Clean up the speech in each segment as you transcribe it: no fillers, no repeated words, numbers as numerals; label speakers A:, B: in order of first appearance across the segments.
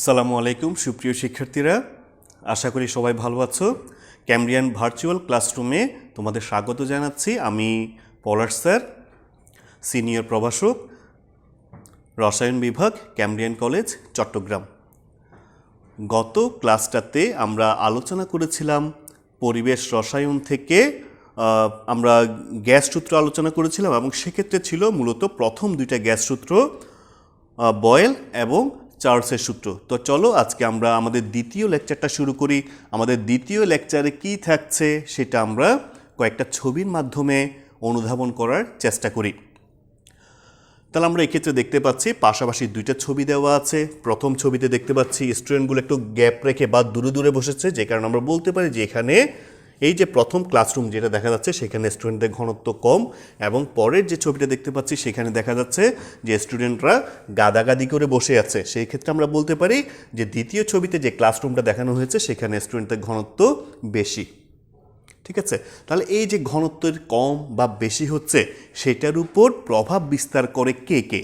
A: সালামু আলাইকুম সুপ্রিয় শিক্ষার্থীরা, আশা করি সবাই ভালো আছো। ক্যামব্রিয়ান ভার্চুয়াল ক্লাসরুমে তোমাদের স্বাগত জানাচ্ছি। আমি পলাশ স্যার, সিনিয়র প্রভাষক, রসায়ন বিভাগ, ক্যামব্রিয়ান কলেজ, চট্টগ্রাম। গত ক্লাসটাতে আমরা আলোচনা করেছিলাম পরিবেশ রসায়ন থেকে আমরা গ্যাস সূত্র আলোচনা করেছিলাম এবং সেক্ষেত্রে ছিল মূলত প্রথম দুইটা গ্যাস সূত্র, বয়েল এবং চার্লসের সূত্র। তো চলো আজকে আমরা আমাদের দ্বিতীয় লেকচারটা শুরু করি। আমাদের দ্বিতীয় লেকচারে কি থাকছে সেটা আমরা কয়েকটা ছবির মাধ্যমে অনুধাবন করার চেষ্টা করি। তাহলে আমরা এক্ষেত্রে দেখতে পাচ্ছি পাশাপাশি দুইটা ছবি দেওয়া আছে। প্রথম ছবিতে দেখতে পাচ্ছি স্টুডেন্টগুলো একটু গ্যাপ রেখে বা দূরে দূরে বসেছে, যে কারণে আমরা বলতে পারি যে এখানে এই যে প্রথম ক্লাসরুম যেটা দেখা যাচ্ছে সেখানে স্টুডেন্টদের ঘনত্ব কম, এবং পরের যে ছবিটা দেখতে পাচ্ছি সেখানে দেখা যাচ্ছে যে স্টুডেন্টরা গাদাগাদি করে বসে আছে। সেই ক্ষেত্রে আমরা বলতে পারি যে দ্বিতীয় ছবিতে যে ক্লাসরুমটা দেখানো হয়েছে সেখানে স্টুডেন্টদের ঘনত্ব বেশি। ঠিক আছে, তাহলে এই যে ঘনত্বের কম বা বেশি হচ্ছে সেটার উপর প্রভাব বিস্তার করে কে কে?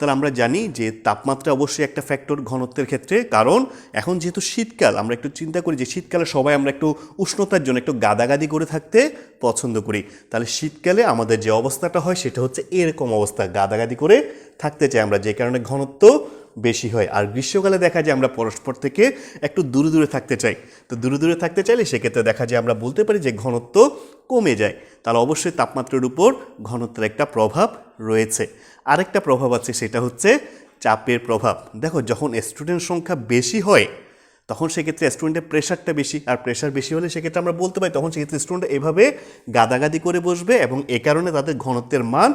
A: তাহলে আমরা জানি যে তাপমাত্রা অবশ্যই একটা ফ্যাক্টর ঘনত্বের ক্ষেত্রে, কারণ এখন যেহেতু শীতকাল, আমরা একটু চিন্তা করি যে শীতকালে সবাই আমরা একটু উষ্ণতার জন্য একটু গাদাগাদি করে থাকতে পছন্দ করি। তাহলে শীতকালে আমাদের যে অবস্থাটা হয় সেটা হচ্ছে এরকম অবস্থা, গাদাগাদি করে থাকতে চাই আমরা, যে কারণে ঘনত্ব বেশি হয়। আর গ্রীষ্মকালে দেখা যায় আমরা পরস্পর থেকে একটু দূরে দূরে থাকতে চাই। তো দূরে দূরে থাকতে চাইলে সেক্ষেত্রে দেখা যায় আমরা বলতে পারি যে ঘনত্ব কমে যায়। তাহলে অবশ্যই তাপমাত্রার উপর ঘনত্বের একটা প্রভাব রয়েছে। আরেকটা প্রভাব আছে, সেটা হচ্ছে চাপের প্রভাব। দেখো, যখন স্টুডেন্ট সংখ্যা বেশি হয় তখন সেক্ষেত্রে স্টুডেন্টের প্রেশারটা বেশি, আর প্রেশার বেশি হলে সেক্ষেত্রে আমরা বলতে পারি তখন সেক্ষেত্রে স্টুডেন্ট এভাবে গাদাগাদি করে বসবে এবং এ কারণে তাদের ঘনত্বের মান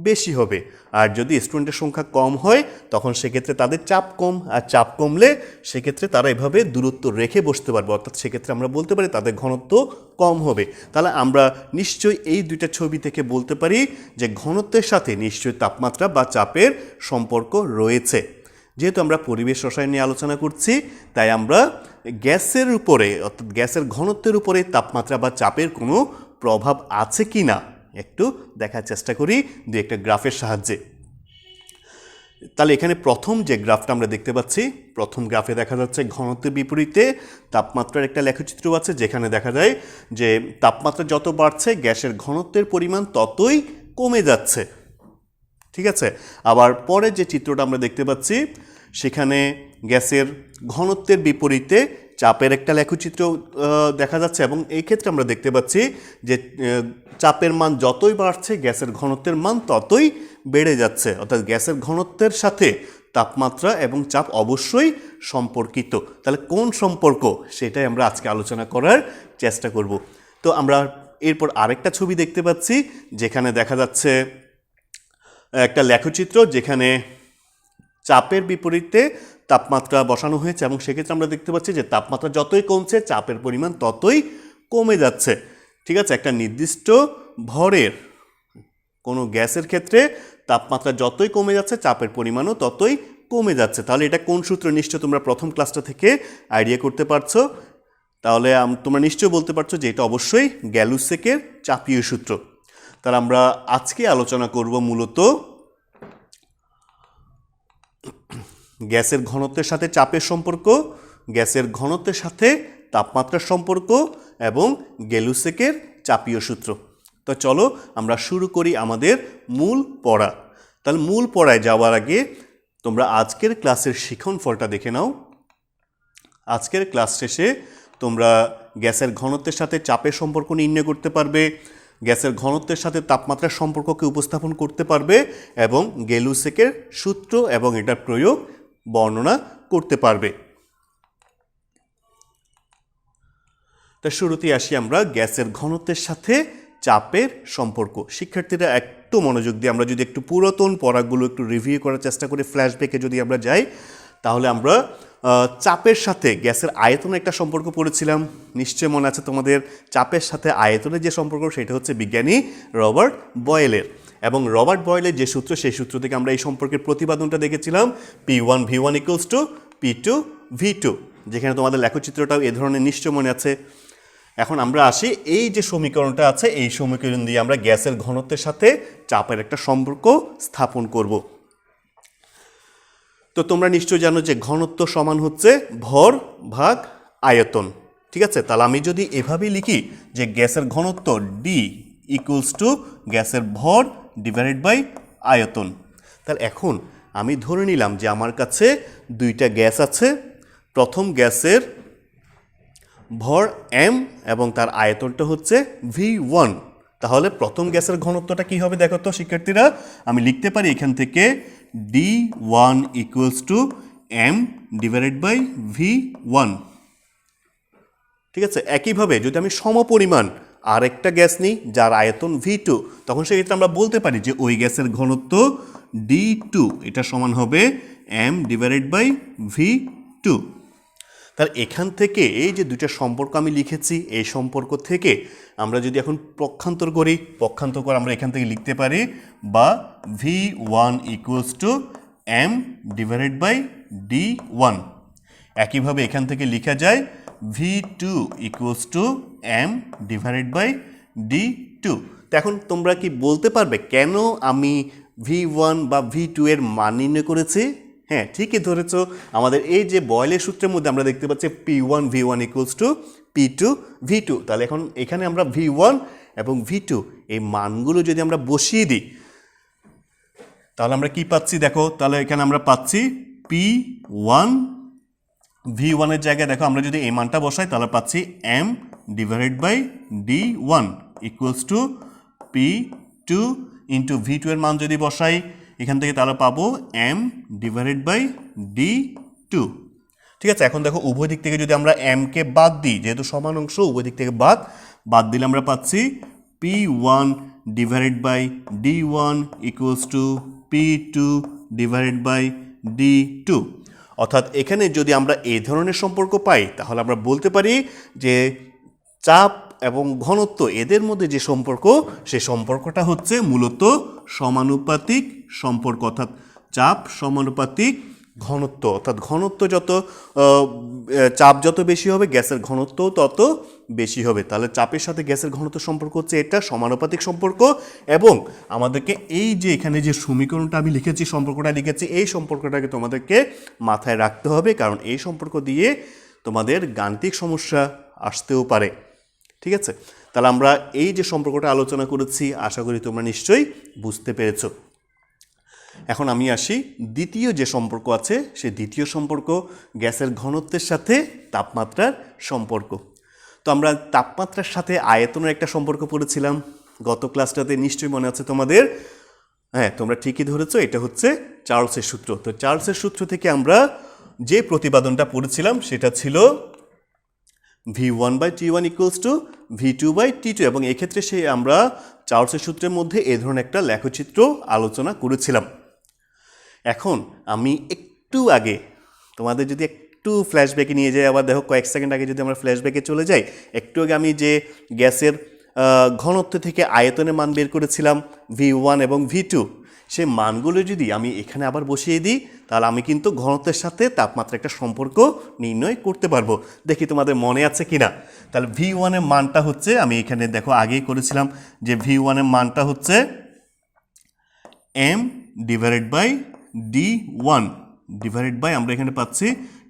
A: বেশি হবে। আর যদি স্টুডেন্টের সংখ্যা কম হয় তখন সেক্ষেত্রে তাদের চাপ কম, আর চাপ কমলে সেক্ষেত্রে তারা এভাবে দূরত্ব রেখে বসতে পারবে, অর্থাৎ সেক্ষেত্রে আমরা বলতে পারি তাদের ঘনত্ব কম হবে। তাহলে আমরা নিশ্চয়ই এই দুইটা ছবি থেকে বলতে পারি যে ঘনত্বের সাথে নিশ্চয়ই তাপমাত্রা বা চাপের সম্পর্ক রয়েছে। যেহেতু আমরা পরিবেশ রসায়ন নিয়ে আলোচনা করছি, তাই আমরা গ্যাসের উপরে অর্থাৎ গ্যাসের ঘনত্বের উপরে তাপমাত্রা বা চাপের কোনো প্রভাব আছে কি না একটু দেখার চেষ্টা করি দু একটা গ্রাফের সাহায্যে। তাহলে এখানে প্রথম যে গ্রাফটা আমরা দেখতে পাচ্ছি, প্রথম গ্রাফে দেখা যাচ্ছে ঘনত্বের বিপরীতে তাপমাত্রার একটা লেখচিত্র আছে, যেখানে দেখা যায় যে তাপমাত্রা যত বাড়ছে গ্যাসের ঘনত্বের পরিমাণ ততই কমে যাচ্ছে। ঠিক আছে, আবার পরে যে চিত্রটা আমরা দেখতে পাচ্ছি সেখানে গ্যাসের ঘনত্বের বিপরীতে চাপের একটা লেখচিত্র দেখা যাচ্ছে, এবং এই ক্ষেত্রে আমরা দেখতে পাচ্ছি যে চাপের মান যতই বাড়ছে গ্যাসের ঘনত্বের মান ততই বেড়ে যাচ্ছে। অর্থাৎ গ্যাসের ঘনত্বের সাথে তাপমাত্রা এবং চাপ অবশ্যই সম্পর্কিত। তাহলে কোন সম্পর্ক সেটাই আমরা আজকে আলোচনা করার চেষ্টা করব। তো আমরা এরপর আরেকটা ছবি দেখতে পাচ্ছি, যেখানে দেখা যাচ্ছে একটা লেখচিত্র যেখানে চাপের বিপরীতে তাপমাত্রা বসানো হয়েছে, এবং সেক্ষেত্রে আমরা দেখতে পাচ্ছি যে তাপমাত্রা যতই কমছে চাপের পরিমাণ ততই কমে যাচ্ছে। ঠিক আছে, একটা নির্দিষ্ট ভরের কোনো গ্যাসের ক্ষেত্রে তাপমাত্রা যতই কমে যাচ্ছে চাপের পরিমাণও ততই কমে যাচ্ছে। তাহলে এটা কোন সূত্র নিশ্চয় তোমরা প্রথম ক্লাসটা থেকে আইডিয়া করতে পারছো। তাহলে তোমরা নিশ্চয় বলতে পারছো যে এটা অবশ্যই গ্যালুসেকের চাপীয় সূত্র। তাহলে আমরা আজকে আলোচনা করব মূলত গ্যাসের ঘনত্বের সাথে চাপের সম্পর্ক, গ্যাসের ঘনত্বের সাথে তাপমাত্রার সম্পর্ক এবং গ্যালুসেকের চাপীয় সূত্র। তো চলো আমরা শুরু করি আমাদের মূল পড়া। তাহলে মূল পড়ায় যাওয়ার আগে তোমরা আজকের ক্লাসের শিখন ফলটা দেখে নাও। আজকের ক্লাস শেষে তোমরা গ্যাসের ঘনত্বের সাথে চাপের সম্পর্ক নির্ণয় করতে পারবে, গ্যাসের ঘনত্বের সাথে তাপমাত্রার সম্পর্ককে উপস্থাপন করতে পারবে এবং গ্যালুসেকের সূত্র এবং এটার প্রয়োগ বর্ণনা করতে পারবে। তা শুরুতেই আসি আমরা গ্যাসের ঘনত্বের সাথে চাপের সম্পর্ক। শিক্ষার্থীরা একটু মনোযোগ দিয়ে আমরা যদি একটু পুরাতন পড়াগুলো একটু রিভিউ করার চেষ্টা করি, ফ্ল্যাশব্যাকে যদি আমরা যাই, তাহলে আমরা চাপের সাথে গ্যাসের আয়তনের একটা সম্পর্ক পড়েছিলাম। নিশ্চয় মনে আছে তোমাদের, চাপের সাথে আয়তনের যে সম্পর্ক সেটা হচ্ছে বিজ্ঞানী রবার্ট বয়েলের, এবং রবার্ট বয়েলের যে সূত্র সেই সূত্র থেকে আমরা এই সম্পর্কের প্রতিপাদনটা দেখেছিলাম P1V1 = P2V2, যেখানে তোমাদের লেখচিত্রটাও এ ধরনের নিশ্চয় মনে আছে। এখন আমরা আসি এই যে সমীকরণটা আছে, এই সমীকরণ দিয়ে আমরা গ্যাসের ঘনত্বের সাথে চাপের একটা সম্পর্ক স্থাপন করব। তো তোমরা নিশ্চয়ই জানো যে ঘনত্ব সমান হচ্ছে ভর ভাগ আয়তন। ঠিক আছে, তাহলে আমি যদি এভাবেই লিখি যে গ্যাসের ঘনত্ব ডি ইকুয়ালস টু গ্যাসের ভর ডিভাইডেড বাই আয়তন, তাহলে এখন আমি ধরে নিলাম যে আমার কাছে দুইটা গ্যাস আছে। প্রথম গ্যাসের ভর এম এবং তার আয়তনটা হচ্ছে V1। তাহলে প্রথম গ্যাসের ঘনত্বটা কি হবে দেখো তো শিক্ষার্থীরা, আমি লিখতে পারি এখান থেকে D1 equals to M divided by V1। ঠিক আছে, একইভাবে যদি আমি সমপরিমাণ আরেকটা গ্যাস নিই যার আয়তন V2, তখন সেক্ষেত্রে আমরা বলতে পারি যে ওই গ্যাসের ঘনত্ব D2 এটা সমান হবে এম ডিভাইডেড বাই V2। তার এখান থেকে এই যে দুইটা সম্পর্ক আমি লিখেছি, এই সম্পর্ক থেকে আমরা যদি এখন পক্ষান্তর করি, পক্ষান্তর করে আমরা এখান থেকে লিখতে পারি বা V1 equals to M divided by D1। একইভাবে এখান থেকে লেখা যায় V2 equals to M divided by D2। তো এখন তোমরা কি বলতে পারবে কেন আমি V1 বা V2 এর মান নির্ণয় করেছি? হ্যাঁ, ঠিকই ধরেছ। আমাদের এই যে বয়েলের সূত্রের মধ্যে আমরা দেখতে পাচ্ছি P1 V1 equals to P2 V2। তাহলে এখন এখানে আমরা V1 এবং V2 এই মানগুলো যদি আমরা বসিয়ে দিই তাহলে আমরা কি পাচ্ছি দেখো, তাহলে এখানে আমরা পাচ্ছি P1 V1 এর জায়গায় দেখো আমরা যদি এই মানটা বসাই তাহলে পাচ্ছি M divided by D1 equals to P2 into V2 এর মান যদি বসাই এখান থেকে তাহলে পাবো M ডিভাইডেড বাই D2। ঠিক আছে, এখন দেখো উভয় দিক থেকে যদি আমরা M কে বাদ দিই, যেহেতু সমান অংশ উভয় দিক থেকে বাদ দিলে আমরা পাচ্ছি P1 divided by D1 equals to P2 divided by D2। অর্থাৎ এখানে যদি আমরা এই ধরনের সম্পর্ক পাই তাহলে আমরা বলতে পারি যে চাপ এবং ঘনত্ব এদের মধ্যে যে সম্পর্ক, সেই সম্পর্কটা হচ্ছে মূলত সমানুপাতিক সম্পর্ক। অর্থাৎ চাপ সমানুপাতিক ঘনত্ব, অর্থাৎ ঘনত্ব যত চাপ যত বেশি হবে গ্যাসের ঘনত্বও তত বেশি হবে। তাহলে চাপের সাথে গ্যাসের ঘনত্ব সম্পর্ক হচ্ছে এটা সমানুপাতিক সম্পর্ক। এবং আমাদেরকে এই যে এখানে যে সমীকরণটা আমি লিখেছি, সম্পর্কটা লিখেছি, এই সম্পর্কটাকে তোমাদেরকে মাথায় রাখতে হবে, কারণ এই সম্পর্ক দিয়ে তোমাদের গাণিতিক সমস্যা আসতেও পারে। ঠিক আছে, তাহলে আমরা এই যে সম্পর্কটা আলোচনা করেছি আশা করি তোমরা নিশ্চয়ই বুঝতে পেরেছো। এখন আমি আসি দ্বিতীয় যে সম্পর্ক আছে, সেই দ্বিতীয় সম্পর্ক গ্যাসের ঘনত্বের সাথে তাপমাত্রার সম্পর্ক। তো আমরা তাপমাত্রার সাথে আয়তনের একটা সম্পর্ক পড়েছিলাম গত ক্লাসটাতে, নিশ্চয়ই মনে আছে তোমাদের। হ্যাঁ, তোমরা ঠিকই ধরেছো, এটা হচ্ছে চার্লসের সূত্র। তো চার্লসের সূত্র থেকে আমরা যে প্রতিপাদনটা পড়েছিলাম সেটা ছিল V1 by T1 equals to V2 by T2, এবং এক্ষেত্রে আমরা চার্লসের সূত্রের মধ্যে এই ধরনের একটা লেখচিত্র আলোচনা করেছিলাম। এখন আমি একটু আগে তোমাদের যদি একটু ফ্ল্যাশব্যাকে নিয়ে যাই, আবার দেখো কয়েক সেকেন্ড আগে যদি আমরা ফ্ল্যাশব্যাকে চলে যাই, একটু আগে আমি যে গ্যাসের ঘনত্ব থেকে আয়তনের মান বের করেছিলাম V1 এবং V2, সেই মানগুলো যদি আমি এখানে আবার বসিয়ে দিই তাহলে আমি কিন্তু ঘনত্বের সাথে তাপমাত্রা একটা সম্পর্ক নির্ণয় করতে পারবো। দেখি তোমাদের মনে আছে কিনা। তাহলে V1 এর মানটা হচ্ছে, আমি এখানে দেখো আগেই করেছিলাম যে V1 এর মানটা হচ্ছে M divided by D1 divided by আমরা এখানে পাচ্ছি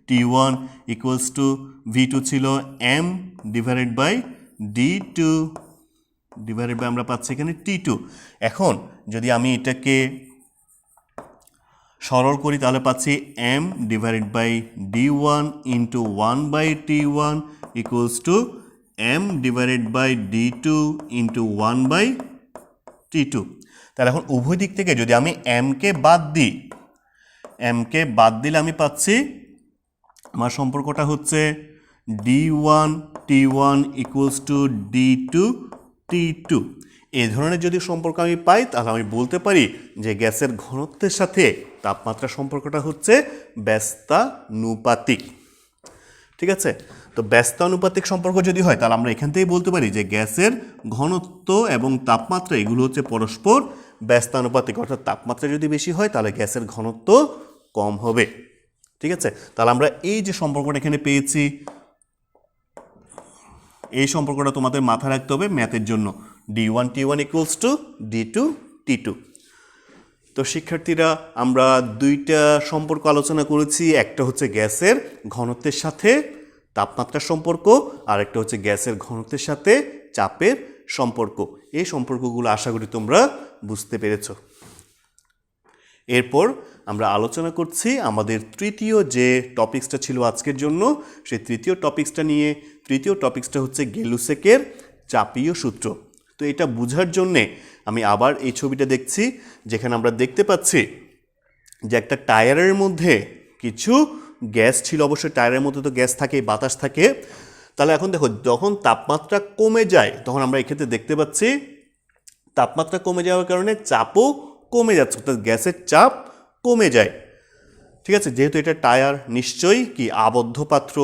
A: T1 ইকুয়ালস টু V2 ছিল M divided by D2 divided by আমরা পাচ্ছি এখানে T2। এখন যদি আমি এটাকে সরল করি তাহলে পাচ্ছি M divided by D1 into 1 by T1 equals to M divided by D2 into 1 by T2। তাহলে এখন উভয় দিক থেকে যদি আমি M কে বাদ দিই, M কে বাদ দিলে আমি পাচ্ছি আমার সম্পর্কটা হচ্ছে D1 T1 equals two D2 T2। এই ধরনের যদি সম্পর্ক আমি পাই তাহলে আমি বলতে পারি যে গ্যাসের ঘনত্বের সাথে তাপমাত্রা সম্পর্কটা হচ্ছে ব্যস্তানুপাতিক। ঠিক আছে, তো ব্যস্তানুপাতিক সম্পর্ক যদি হয় তাহলে আমরা এখান থেকেই বলতে পারি যে গ্যাসের ঘনত্ব এবং তাপমাত্রা এগুলো হচ্ছে পরস্পর ব্যস্তানুপাতিক। অর্থাৎ তাপমাত্রা যদি বেশি হয় তাহলে গ্যাসের ঘনত্ব কম হবে। ঠিক আছে, তাহলে আমরা এই যে সম্পর্কটা এখানে পেয়েছি, এই সম্পর্কটা তোমাদের মাথায় রাখতে হবে ম্যাথের জন্য। D1 T1 equals two D2 T2। তো শিক্ষার্থীরা আমরা দুইটা সম্পর্ক আলোচনা করেছি, একটা হচ্ছে গ্যাসের ঘনত্বের সাথে তাপমাত্রার সম্পর্ক, আর একটা হচ্ছে গ্যাসের ঘনত্বের সাথে চাপের সম্পর্ক। এই সম্পর্কগুলো আশা করি তোমরা বুঝতে পেরেছ। এরপর আমরা আলোচনা করছি আমাদের তৃতীয় যে টপিকসটা ছিল আজকের জন্য, সেই তৃতীয় টপিকসটা হচ্ছে গেলুসেকের চাপীয় সূত্র। তো এটা বোঝার জন্যে আমি আবার এই ছবিটা দেখছি, যেখানে আমরা দেখতে পাচ্ছি যে একটা টায়ারের মধ্যে কিছু গ্যাস ছিল। অবশ্যই টায়ারের মধ্যে তো গ্যাস থাকে, বাতাস থাকে। তাহলে এখন দেখো, যখন তাপমাত্রা কমে যায় তখন আমরা এক্ষেত্রে দেখতে পাচ্ছি তাপমাত্রা কমে যাওয়ার কারণে চাপও কমে যাচ্ছে, অর্থাৎ গ্যাসের চাপ কমে যায়। ঠিক আছে, যেহেতু এটা টায়ার, নিশ্চয়ই কি আবদ্ধ পাত্র,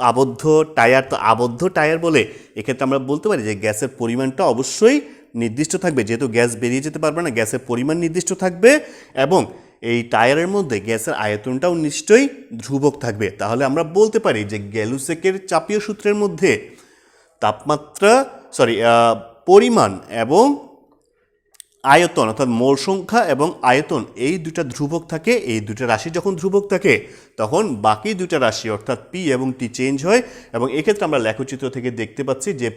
A: আবদ্ধ টায়ার। তো আবদ্ধ টায়ার বলে এক্ষেত্রে আমরা বলতে পারি যে গ্যাসের পরিমাণটা অবশ্যই নির্দিষ্ট থাকবে, যেহেতু গ্যাস বেরিয়ে যেতে পারবে না, গ্যাসের পরিমাণ নির্দিষ্ট থাকবে, এবং এই টায়ারের মধ্যে গ্যাসের আয়তনটাও নিশ্চয়ই ধ্রুবক থাকবে। তাহলে আমরা বলতে পারি যে গেলুসেকের চাপীয় সূত্রের মধ্যে পরিমাণ এবং আয়তন, অর্থাৎ মোল সংখ্যা এবং আয়তন, এই দুটা ধ্রুবক থাকে। এই দুটা রাশি যখন ধ্রুবক থাকে তখন বাকি দুটা রাশি অর্থাৎ পি এবং টি চেঞ্জ হয়, এবং এক্ষেত্রে আমরা লেখচিত্র থেকে দেখতে পাচ্ছি যে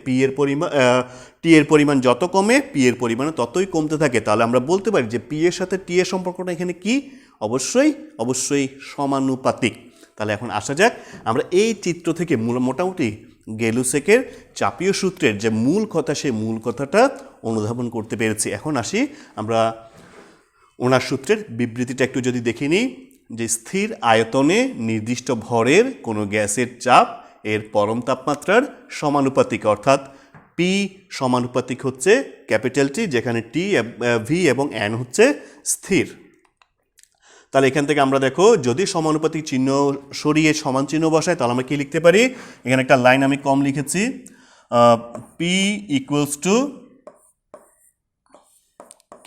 A: টি এর পরিমাণ যত কমে পি এর পরিমাণও ততই কমতে থাকে। তাহলে আমরা বলতে পারি যে পি এর সাথে টি এর সম্পর্কটা এখানে কি, অবশ্যই সমানুপাতিক। তাহলে এখন আসা যাক, আমরা এই চিত্র থেকে মোটামুটি গেলুসেকের চাপীয় সূত্রের যে মূল কথা, সেই মূল কথাটা অনুধাবন করতে পেরেছি। এখন আসি আমরা ওনার সূত্রের বিবৃতিটা একটু যদি দেখে নিই, যে স্থির আয়তনে নির্দিষ্ট ভরের কোনো গ্যাসের চাপ এর পরম তাপমাত্রার সমানুপাতিক, অর্থাৎ পি সমানুপাতিক হচ্ছে ক্যাপিটাল টি, যেখানে টি, ভি এবং এন হচ্ছে স্থির। তাহলে এখান থেকে আমরা দেখো, যদি সমানুপাতিক চিহ্ন সরিয়ে সমান চিহ্ন বসায় তাহলে আমরা কি লিখতে পারি, এখানে একটা লাইন আমি কম লিখেছি, পি ইকুয়ালস টু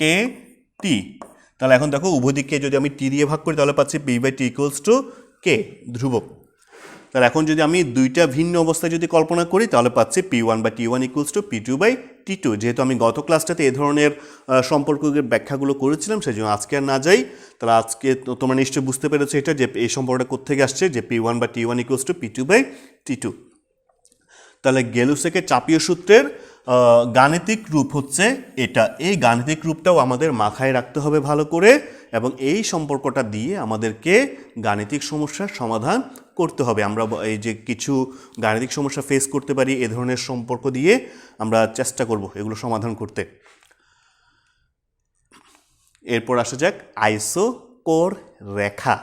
A: কে টি। তাহলে এখন দেখো, উভয় দিককে যদি আমি টি দিয়ে ভাগ করি তাহলে পাচ্ছি P by T equals to K, ধ্রুবক। তাহলে এখন যদি আমি দুইটা ভিন্ন অবস্থায় যদি কল্পনা করি তাহলে পাচ্ছি P one by T one equals to P two by T two. যেহেতু আমি গত ক্লাসটাতে এ ধরনের সম্পর্কের ব্যাখ্যাগুলো করেছিলাম, সেই জন্য আজকে আর না যাই। তাহলে আজকে তোমরা নিশ্চয়ই বুঝতে পেরেছো এটা, যে এই সম্পর্কটা কোত্থেকে আসছে, যে P one by T one equals to P two by T two. তাহলে গেলুসেকের চাপীয় সূত্রের গাণিতিক রূপ হচ্ছে এটা। এই গাণিতিক রূপটাও আমাদের মাথায় রাখতে হবে ভালো করে, এবং এই সম্পর্কটা দিয়ে আমাদেরকে গাণিতিক সমস্যার সমাধান করতে হবে। আমরা এই যে কিছু গাণিতিক সমস্যা ফেস করতে পারি, এ ধরনের সম্পর্ক দিয়ে আমরা চেষ্টা করব এগুলো সমাধান করতে। এরপর আসা যাক আইসোকোর রেখা।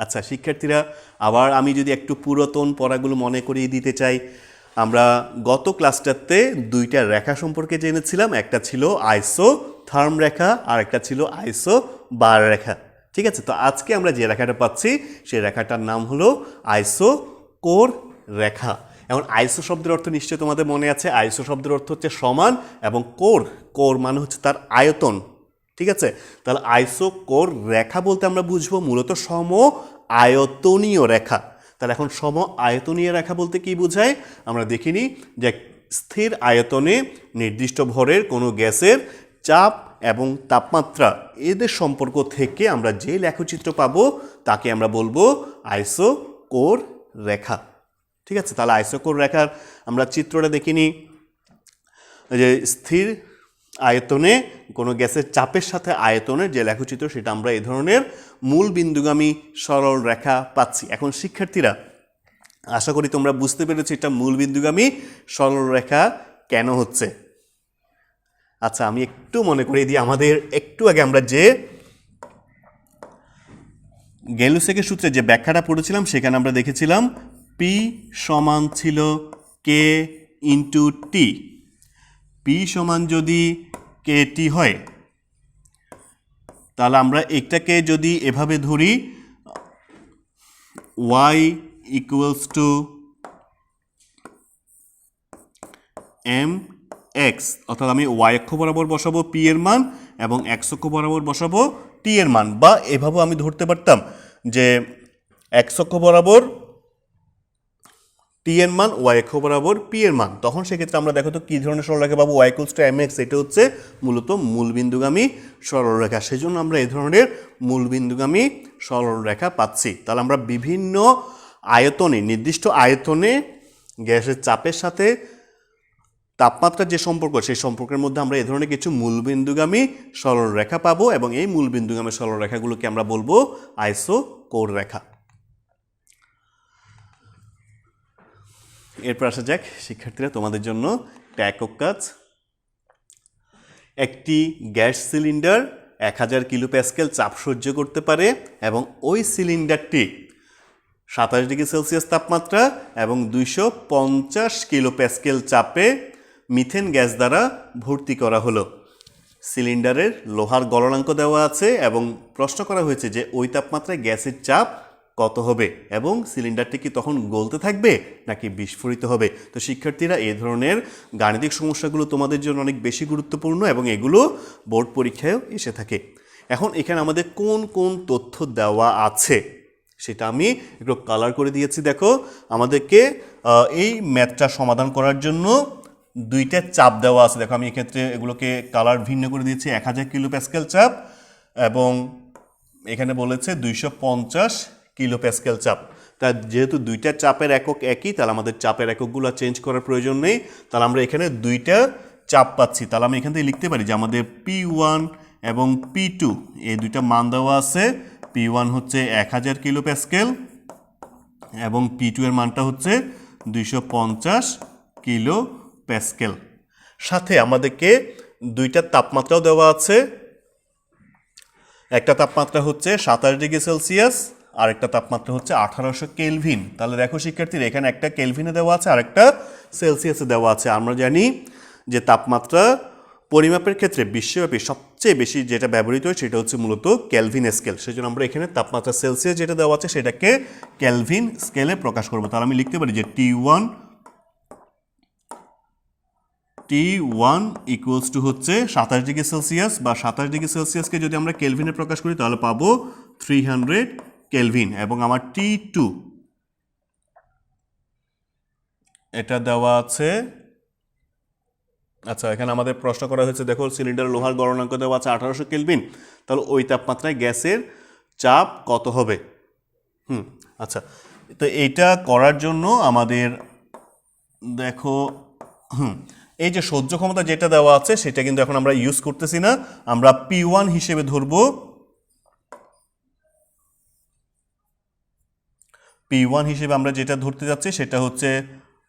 A: আচ্ছা শিক্ষার্থীরা, আবার আমি যদি একটু পুরাতন পড়াগুলো মনে করিয়ে দিতে চাই, আমরা গত ক্লাসটাতে দুইটা রেখা সম্পর্কে জেনেছিলাম, একটা ছিল আইসোথার্ম রেখা আর একটা ছিল আইসোবার রেখা। ঠিক আছে, তো আজকে আমরা যে রেখাটা পাচ্ছি সেই রেখাটার নাম হলো আইসোকোর রেখা। এখন আইসো শব্দের অর্থ নিশ্চয়ই তোমাদের মনে আছে, আইসো শব্দের অর্থ হচ্ছে সমান, এবং কোর মানে হচ্ছে তার আয়তন। ঠিক আছে, তাহলে আইসোকোর রেখা বলতে আমরা বুঝবো মূলত সম আয়তনীয় রেখা। তাহলে এখন সম আয়তনীয় রেখা বলতে কি বোঝায় আমরা দেখিনি, যে স্থির আয়তনে নির্দিষ্ট ভরের কোনো গ্যাসের চাপ এবং তাপমাত্রা, এদের সম্পর্ক থেকে আমরা যে লেখচিত্র পাবো তাকে আমরা বলবো আইসোকোর রেখা। ঠিক আছে, তাহলে আইসোকোর রেখার আমরা চিত্রটা দেখিনি, যে স্থির আয়তনে কোনো গ্যাসের চাপের সাথে আয়তনের যে লেখচিত্র, সেটা আমরা এই ধরনের মূল বিন্দুগামী সরল রেখা পাচ্ছি। এখন শিক্ষার্থীরা, আশা করি তোমরা বুঝতে পেরেছো এটা মূল বিন্দুগামী সরল রেখা কেন হচ্ছে। আচ্ছা, আমি একটু মনে করিয়ে দিই, আমাদের একটু আগে আমরা যে গেলুসেকের সূত্রে যে ব্যাখ্যাটা পড়েছিলাম সেখানে আমরা দেখেছিলাম পি সমান ছিল কে ইন্টু টি। পি সমান যদি কে টি হয় তাহলে আমরা একটাকে যদি এভাবে ধরি, y equals to M X, অর্থাৎ আমি y অক্ষ বরাবর বসাবো পি এর মান এবং x অক্ষ বরাবর বসাবো টি এর মান, বা এভাবেও আমি ধরতে পারতাম যে x অক্ষ বরাবর t টি এর মান ওয়াই অক্ষ বরাবর পি এর মান, তখন সেক্ষেত্রে আমরা দেখো তো কী ধরনের সরলরেখা পাবো, Y equals to M X, এটা হচ্ছে মূলত মূলবিন্দুগামী সরলরেখা। সেজন্য আমরা এই ধরনের মূলবিন্দুগামী সরলরেখা পাচ্ছি। তাহলে আমরা বিভিন্ন আয়তনে, নির্দিষ্ট আয়তনে গ্যাসের চাপের সাথে তাপমাত্রার যে সম্পর্ক, সেই সম্পর্কের মধ্যে আমরা এই ধরনের কিছু মূলবিন্দুগামী সরলরেখা পাবো, এবং এই মূলবিন্দুগামী সরলরেখাগুলোকে আমরা বলবো আইসোকোর রেখা। এরপর আসা যাক শিক্ষার্থীরা তোমাদের জন্য একটা একক কাজ। একটি গ্যাস সিলিন্ডার 1000 কিলো প্যাসকেল চাপ সহ্য করতে পারে, এবং ওই সিলিন্ডারটি 27 ডিগ্রি সেলসিয়াস তাপমাত্রা এবং 250 কিলো প্যাসকেল চাপে মিথেন গ্যাস দ্বারা ভর্তি করা হলো। সিলিন্ডারের লোহার গলনাঙ্ক দেওয়া আছে এবং প্রশ্ন করা হয়েছে যে ওই তাপমাত্রায় গ্যাসের চাপ কত হবে, এবং সিলিন্ডারটি কি তখন গলতে থাকবে নাকি বিস্ফোরিত হবে। তো শিক্ষার্থীরা, এই ধরনের গাণিতিক সমস্যাগুলো তোমাদের জন্য অনেক বেশি গুরুত্বপূর্ণ এবং এগুলো বোর্ড পরীক্ষায়ও এসে থাকে। এখন এখানে আমাদের কোন কোন তথ্য দেওয়া আছে সেটা আমি একটু কালার করে দিয়েছি। দেখো, আমাদেরকে এই ম্যাথটা সমাধান করার জন্য দুইটা চাপ দেওয়া আছে। দেখো, আমি এক্ষেত্রে এগুলোকে কালার ভিন্ন করে দিয়েছি। 1000 কিলো প্যাসকেল চাপ এবং এখানে বলেছে 250 কিলো প্যাসকেল চাপ। তা যেহেতু দুইটা চাপের একক একই, তাহলে আমাদের চাপের এককগুলো চেঞ্জ করার প্রয়োজন নেই। তাহলে আমরা এখানে দুইটা চাপ পাচ্ছি। তাহলে আমি এখান থেকে লিখতে পারি যে আমাদের P1 এবং P2 এই দুইটা মান দেওয়া আছে। P1 হচ্ছে 1000 কিলো প্যাসকেল এবং P2 এর মানটা হচ্ছে 250 কিলো প্যাসকেল। সাথে আমাদেরকে দুইটা তাপমাত্রাও দেওয়া আছে। একটা তাপমাত্রা হচ্ছে 27 ডিগ্রি সেলসিয়াস, আর একটা তাপমাত্রা হচ্ছে 1800 কেলভিন। তাহলে দেখো শিক্ষার্থীরা, এখানে একটা কেলভিনে দেওয়া আছে আর একটা সেলসিয়াসে দেওয়া আছে। আমরা জানি যে তাপমাত্রা পরিমাপের ক্ষেত্রে বিশ্বব্যাপী সবচেয়ে বেশি যেটা ব্যবহৃত হয় সেটা হচ্ছে মূলত কেলভিন স্কেল। সেজন্য আমরা এখানে তাপমাত্রা সেলসিয়াস যেটা দেওয়া আছে সেটাকে কেলভিন স্কেলে প্রকাশ করব। তাহলে আমি লিখতে পারি যে T1 ইকুয়ালস টু হচ্ছে 27 ডিগ্রি সেলসিয়াস, বা 27 ডিগ্রি সেলসিয়াসকে যদি আমরা কেলভিনে প্রকাশ করি তাহলে পাবো 300 কেলভিন। এবং আমার T2 এটা দেওয়া আছে। আচ্ছা, এখানে আমাদের প্রশ্ন করা হয়েছে, দেখো সিলিন্ডার লোহার গলনাঙ্ক দেওয়া আছে 1800 কেলভিন, তাহলে ওই তাপমাত্রায় গ্যাসের চাপ কত হবে। আচ্ছা, তো এইটা করার জন্য আমাদের দেখো এই যে সহ্য ক্ষমতা যেটা দেওয়া আছে সেটা কিন্তু এখন আমরা ইউজ করতেছি না। আমরা P1 হিসেবে ধরবো। P1 হিসেবে আমরা যেটা ধরতে যাচ্ছি সেটা হচ্ছে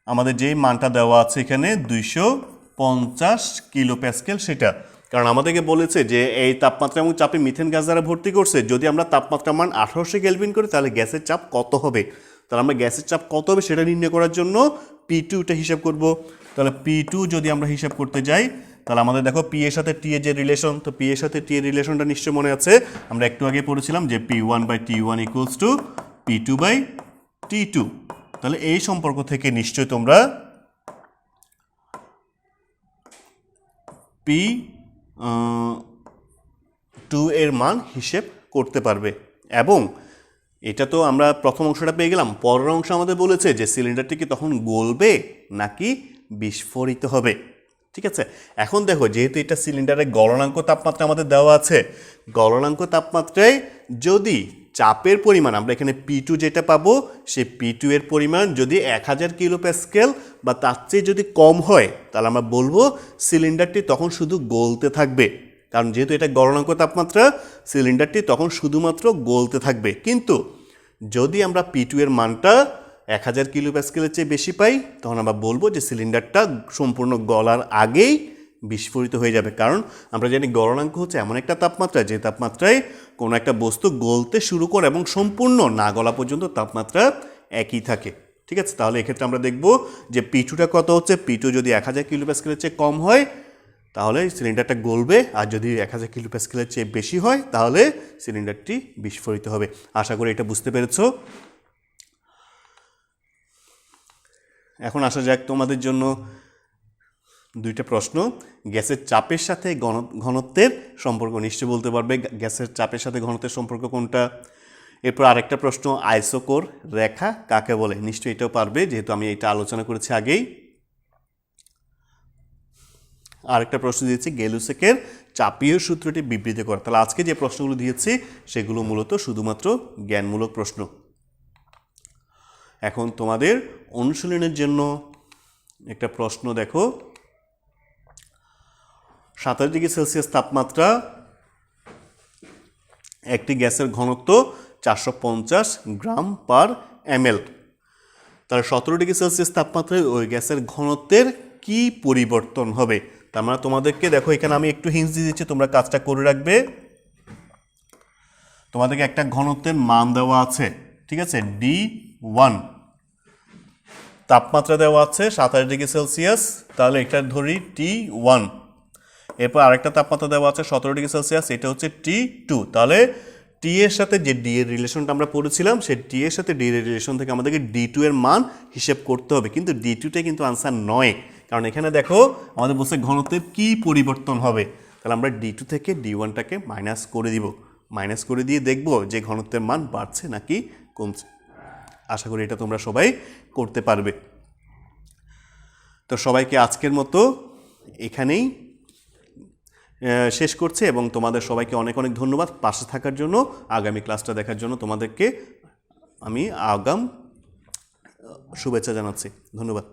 A: আমাদের যেই মানটা দেওয়া আছে এখানে 250 কিলো প্যাসকেল, সেটা। কারণ আমাদেরকে বলেছে যে এই তাপমাত্রা এবং চাপে মিথেন গ্যাস দ্বারা ভর্তি করছে। যদি আমরা তাপমাত্রা মান 1800 কেলভিন করি তাহলে গ্যাসের চাপ কত হবে। তাহলে আমরা গ্যাসের চাপ কত হবে সেটা নির্ণয় করার জন্য P2টা হিসাব করব। তাহলে P2 যদি আমরা হিসাব করতে যাই তাহলে আমাদের দেখো P এর সাথে T এর যে রিলেশন, তো P এর সাথে T এর রিলেশনটা নিশ্চয় মনে আছে। আমরা একটু আগে পড়েছিলাম যে P1/T1 ইকুয়ালস টু P2/T2। তাহলে এই সম্পর্ক থেকে নিশ্চয় তোমরা P2 এর মান হিসেব করতে পারবে। এবং এটা তো আমরা প্রথম অংশটা পেয়ে গেলাম। পরের অংশ আমাদের বলেছে যে সিলিন্ডারটি কি তখন গলবে নাকি বিস্ফোরিত হবে। ঠিক আছে, এখন দেখো, যেহেতু এটা সিলিন্ডারের গলনাঙ্ক তাপমাত্রা আমাদের দেওয়া আছে, গলনাঙ্ক তাপমাত্রায় যদি চাপের পরিমাণ আমরা এখানে P2 যেটা পাবো, সেই P2 এর পরিমাণ যদি 1000 কিলো প্যাসকেল বা তার চেয়ে যদি কম হয় তাহলে আমরা বলবো সিলিন্ডারটি তখন শুধু গলতে থাকবে। কারণ যেহেতু এটা গলনাঙ্ক তাপমাত্রা, সিলিন্ডারটি তখন শুধুমাত্র গলতে থাকবে। কিন্তু যদি আমরা P2 এর মানটা 1000 কিলো প্যাসকেলের চেয়ে বেশি পাই তখন আমরা বলবো যে সিলিন্ডারটা সম্পূর্ণ গলার আগেই বিস্ফোরিত হয়ে যাবে। কারণ আমরা জানি গলনাঙ্ক হচ্ছে এমন একটা তাপমাত্রা যে তাপমাত্রায় কোনো একটা বস্তু গলতে শুরু করে এবং সম্পূর্ণ না গলা পর্যন্ত তাপমাত্রা একই থাকে। ঠিক আছে, তাহলে এক্ষেত্রে আমরা দেখব যে P2টা কত হচ্ছে। P2 যদি 1000 কিলো প্যাসকেলের চেয়ে কম হয় তাহলে সিলিন্ডারটা গলবে, আর যদি 1000 কিলো প্যাসকেলের চেয়ে বেশি হয় তাহলে সিলিন্ডারটি বিস্ফোরিত হবে। আশা করি এটা বুঝতে পেরেছো। এখন আসা যাক তোমাদের জন্য দুইটা প্রশ্ন। গ্যাসের চাপের সাথে ঘনত্বের সম্পর্ক নিশ্চয় বলতে পারবে। গ্যাসের চাপের সাথে ঘনত্বের সম্পর্ক কোনটা? এরপর আরেকটা প্রশ্ন, আইসোকোর রেখা কাকে বলে? নিশ্চয়ই এটাও পারবে, যেহেতু আমি এটা আলোচনা করেছি আগেই। আরেকটা প্রশ্ন দিয়েছি, গেলুসেকের চাপীয় সূত্রটি বিবৃত করা। তাহলে আজকে যে প্রশ্নগুলো দিয়েছি সেগুলো মূলত শুধুমাত্র জ্ঞানমূলক প্রশ্ন। এখন তোমাদের অনুশীলনের জন্য একটা প্রশ্ন দেখো, 27 ডিগ্রি সেলসিয়াস তাপমাত্রা, একটি গ্যাসের ঘনত্ব 450 গ্রাম পার ml। তাহলে 17 ডিগ্রি সেলসিয়াস তাপমাত্রায় ওই গ্যাসের ঘনত্বের কি পরিবর্তন হবে? তার মানে তোমাদেরকে দেখো, এখানে আমি একটু হিন্টস দিয়ে দিচ্ছি, তোমরা কাজটা করে রাখবে। তোমাদেরকে একটা ঘনত্বের মান দেওয়া আছে, ঠিক আছে, D1, তাপমাত্রা দেওয়া আছে 27 ডিগ্রি সেলসিয়াস, তাহলে এটা ধরি T1। এরপর আরেকটা তাপমাত্রা দেওয়া আছে 17 ডিগ্রি সেলসিয়াস, এটা হচ্ছে T2। তাহলে টি এর সাথে যে ডি এর রিলেশনটা আমরা পড়েছিলাম, সেই টি এর সাথে ডি এর রিলেশন থেকে আমাদেরকে D2 এর মান হিসেব করতে হবে, কিন্তু D2টাই কিন্তু আনসার নয়, কারণ এখানে দেখো আমাদের বলছে ঘনত্বের কি পরিবর্তন হবে। তাহলে আমরা D2 থেকে D1টাকে মাইনাস করে দিব, মাইনাস করে দিয়ে দেখব যে ঘনত্বের মান বাড়ছে নাকি কমছে। আশা করি এটা তোমরা সবাই করতে পারবে। তো সবাইকে আজকের মতো এখানেই শেষ করছে, এবং তোমাদের সবাইকে অনেক অনেক ধন্যবাদ পাশে থাকার জন্য। আগামী ক্লাসটা দেখার জন্য তোমাদেরকে আমি শুভেচ্ছা জানাচ্ছি। ধন্যবাদ।